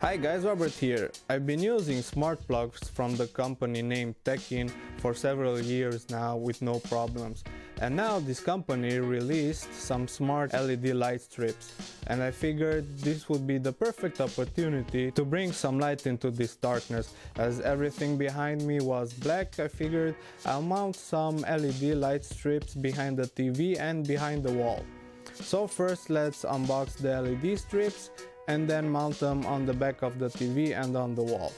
Hi guys, Robert here. I've been using smart plugs from the company named Teckin for several years now with no problems. And now this company released some smart LED light strips. And I figured this would be the perfect opportunity to bring some light into this darkness. As everything behind me was black, I figured I'll mount some LED light strips behind the TV and behind the wall. So first let's unbox the LED strips and then mount them on the back of the TV and on the wall.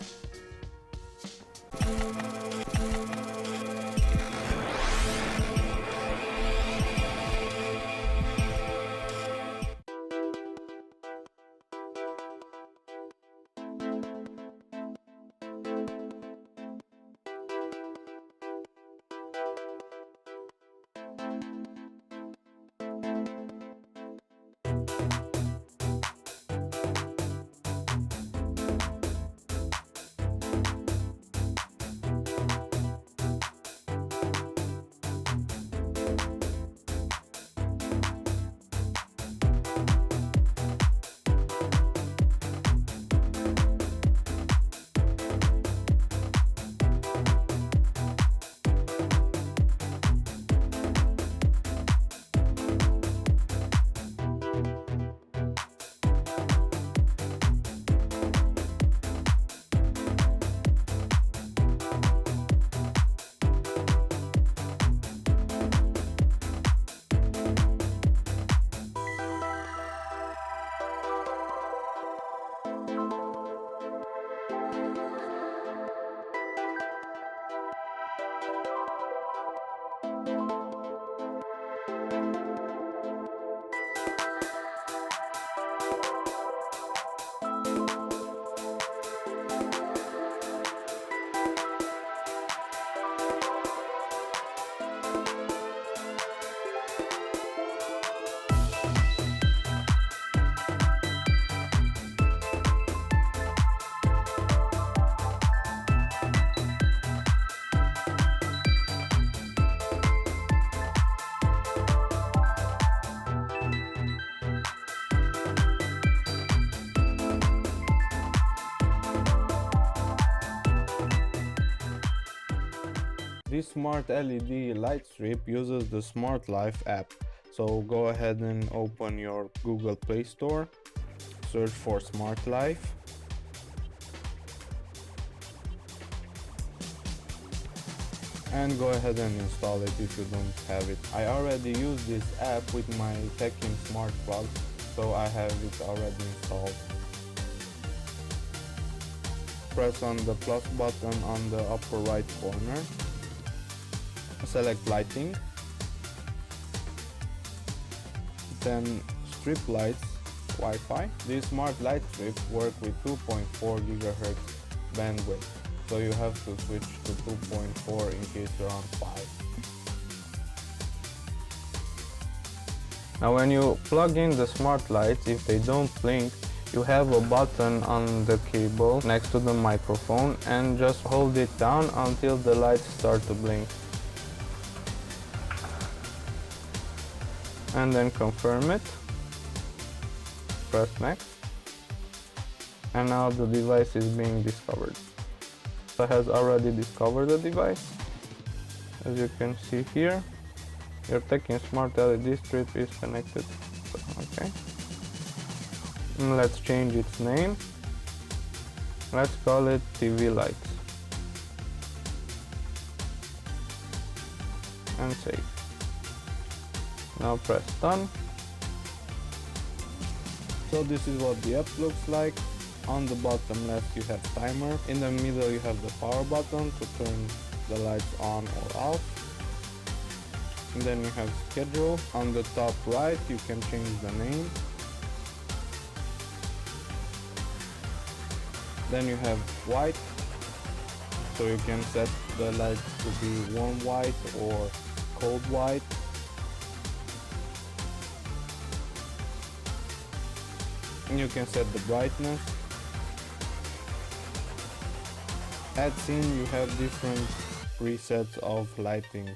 This smart LED light strip uses the Smart Life app. So go ahead and open your Google Play Store, search for Smart Life. And go ahead and install it if you don't have it. I already use this app with my Teckin smart plug, so I have it already installed. Press on the plus button on the upper right corner. Select lighting, then strip lights, Wi-Fi. These smart light strips work with 2.4 GHz bandwidth, so you have to switch to 2.4 in case you're on 5. Now when you plug in the smart lights, if they don't blink, you have a button on the cable next to the microphone and just hold it down until the lights start to blink. And then confirm it, press next, and now the device is being discovered. So it has already discovered the device. As you can see here, your Teckin Smart LED strip is connected. Okay, and let's change its name. Let's call it TV Lights and save. Now press done. So this is what the app looks like. On the bottom left you have timer, in the middle you have the power button to turn the lights on or off, and then you have schedule. On the top right you can change the name. Then you have white, so you can set the lights to be warm white or cold white. You can set the brightness. At scene you have different presets of lighting.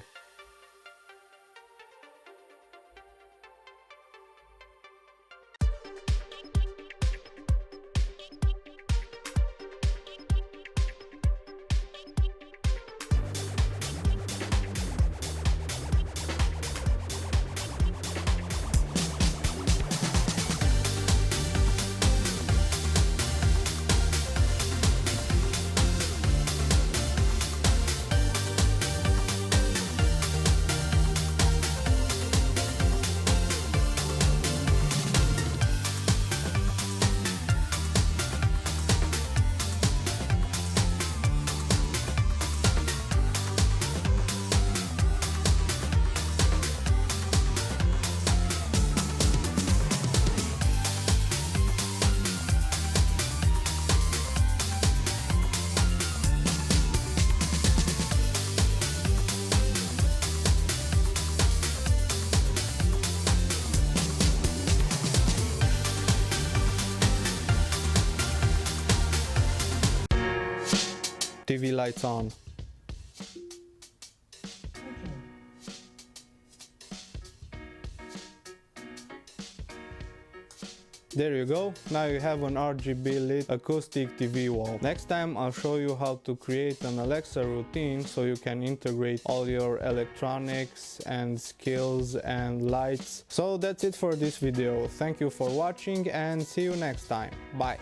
TV lights on. There you go, now you have an RGB lit acoustic TV wall. Next time I'll show you how to create an Alexa routine so you can integrate all your electronics and skills and lights. So that's it for this video. Thank you for watching and see you next time. Bye.